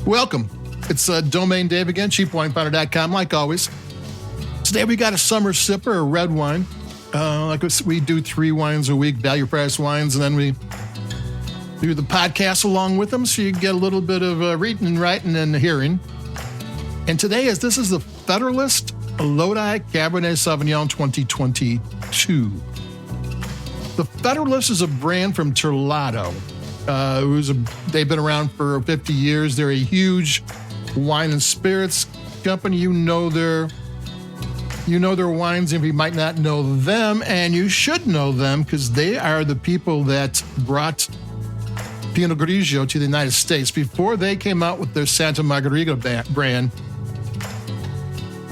Welcome. It's Domain Dave again, cheapwinefounder.com, like always. Today we got a summer sipper, a red wine. We do 3 wines a week, value price wines, and then we do the podcast along with them, so you get a little bit of reading and writing and hearing. And today this is the Federalist Lodi Cabernet Sauvignon 2022. The Federalist is a brand from Terlato. They've been around for 50 years. They're a huge wine and spirits company. You know their wines, and you might not know them, and you should know them because they are the people that brought Pinot Grigio to the United States. Before they came out with their Santa Margherita brand,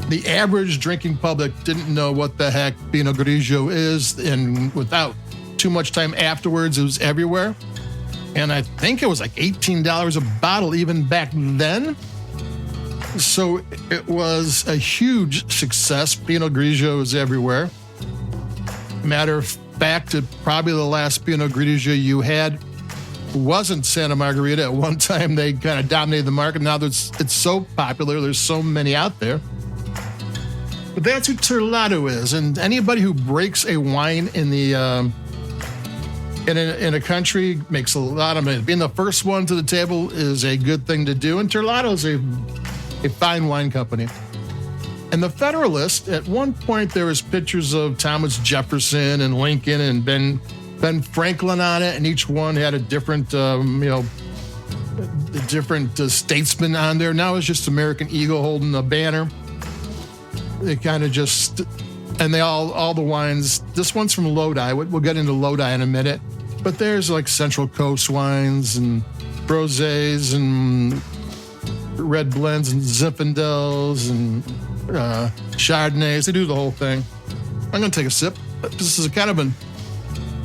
the average drinking public didn't know what the heck Pinot Grigio is, and without too much time afterwards, it was everywhere. And I think it was like $18 a bottle even back then. So it was a huge success. Pinot Grigio is everywhere. Matter of fact, probably the last Pinot Grigio you had wasn't Santa Margherita. At one time, they kind of dominated the market. Now it's so popular. There's so many out there. But that's who Terlato is. And anybody who breaks a wine in the in a country makes a lot of money. Being the first one to the table is a good thing to do. And Terlato is a fine wine company. And the Federalist, at one point, there was pictures of Thomas Jefferson and Lincoln and Ben Franklin on it, and each one had a different, statesman on there. Now it's just American Eagle holding a banner. They kind of just, and they all the wines. This one's from Lodi. We'll get into Lodi in a minute, but there's like Central Coast wines and rosés and red blends and Zinfandels and Chardonnays. They do the whole thing. I'm going to take a sip. This is kind of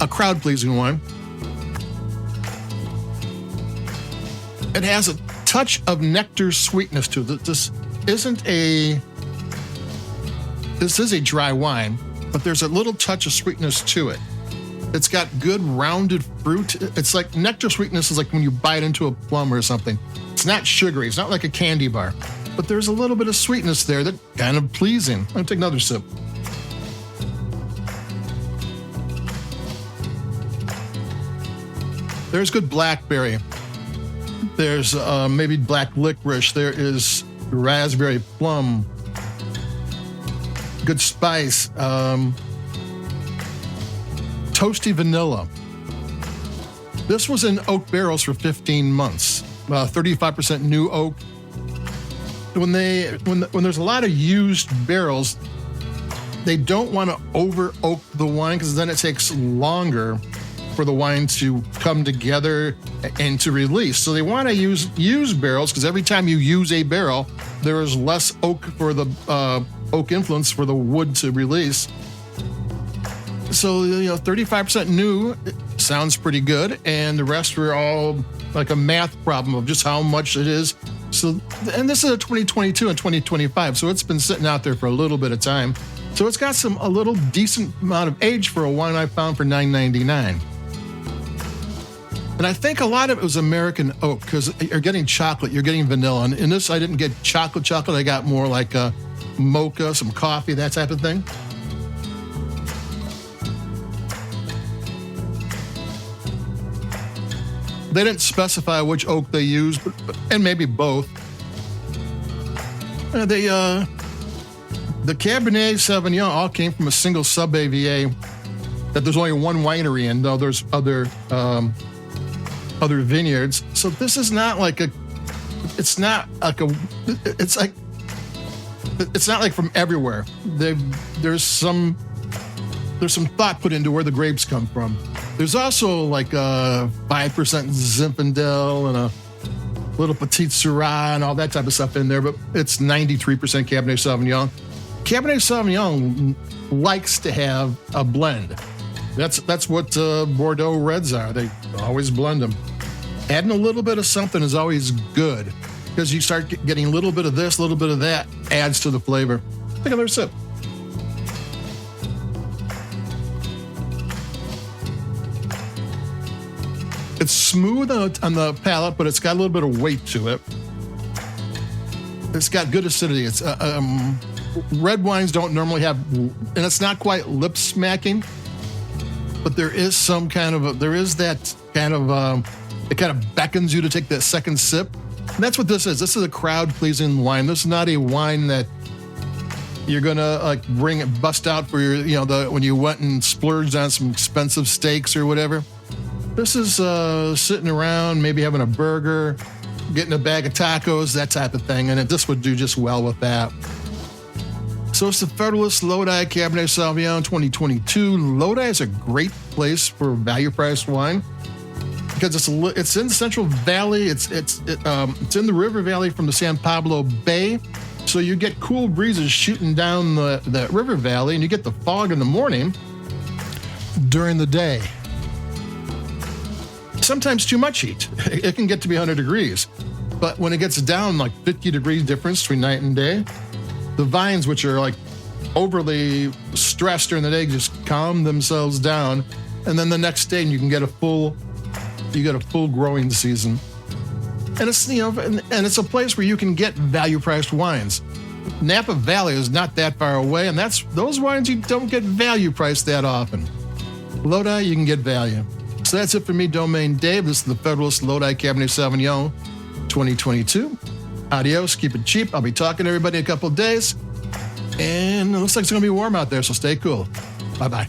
a crowd-pleasing wine. It has a touch of nectar sweetness to it. This is a dry wine, but there's a little touch of sweetness to it. It's got good rounded fruit. It's like nectar sweetness is like when you bite into a plum or something. It's not sugary. It's not like a candy bar, but there's a little bit of sweetness there that's kind of pleasing. I'm gonna take another sip. There's good blackberry. There's maybe black licorice. There is raspberry, plum, good spice, toasty vanilla. This was in oak barrels for 15 months. 35% new oak. When there's a lot of used barrels, they don't want to over oak the wine because then it takes longer for the wine to come together and to release. So they want to use used barrels because every time you use a barrel, there is less oak for the oak influence for the wood to release. So 35% new sounds pretty good, and the rest were all like a math problem of just how much it is. So, and this is a 2022 and 2025, so it's been sitting out there for a little bit of time. So it's got a little decent amount of age for a wine I found for $9.99. And I think a lot of it was American oak because you're getting chocolate, you're getting vanilla. And in this, I didn't get chocolate. I got more like a mocha, some coffee, that type of thing. They didn't specify which oak they used, and maybe both. The Cabernet Sauvignon all came from a single sub-AVA that there's only one winery in, though there's other vineyards. So this is not like it's not like from everywhere. There's some thought put into where the grapes come from. There's also like a 5% Zinfandel and a little Petite Syrah and all that type of stuff in there, but it's 93% Cabernet Sauvignon. Cabernet Sauvignon likes to have a blend. That's what Bordeaux Reds are. They always blend them. Adding a little bit of something is always good because you start getting a little bit of this, a little bit of that, adds to the flavor. Take another sip. It's smooth on the palate, but it's got a little bit of weight to it. It's got good acidity. It's red wines don't normally have, and it's not quite lip smacking, but there is some kind of it kind of beckons you to take that second sip. And that's what this is. This is a crowd pleasing wine. This is not a wine that you're gonna like bust out for your, when you went and splurged on some expensive steaks or whatever. This is sitting around, maybe having a burger, getting a bag of tacos, that type of thing, and this would do just well with that. So it's the Federalist Lodi Cabernet Sauvignon 2022. Lodi is a great place for value-priced wine because it's in the Central Valley. It's in the river valley from the San Pablo Bay, so you get cool breezes shooting down the river valley, and you get the fog in the morning during the day. Sometimes too much heat. It can get to be 100 degrees. But when it gets down like 50 degrees difference between night and day, the vines, which are like overly stressed during the day, just calm themselves down. And then the next day you can get a full growing season. And it's, and it's a place where you can get value priced wines. Napa Valley is not that far away, and those wines you don't get value priced that often. Lodi, you can get value. So that's it for me, Domain Dave. This is the Federalist Lodi Cabernet Sauvignon 2022. Adios, keep it cheap. I'll be talking to everybody in a couple of days. And it looks like it's going to be warm out there, so stay cool. Bye-bye.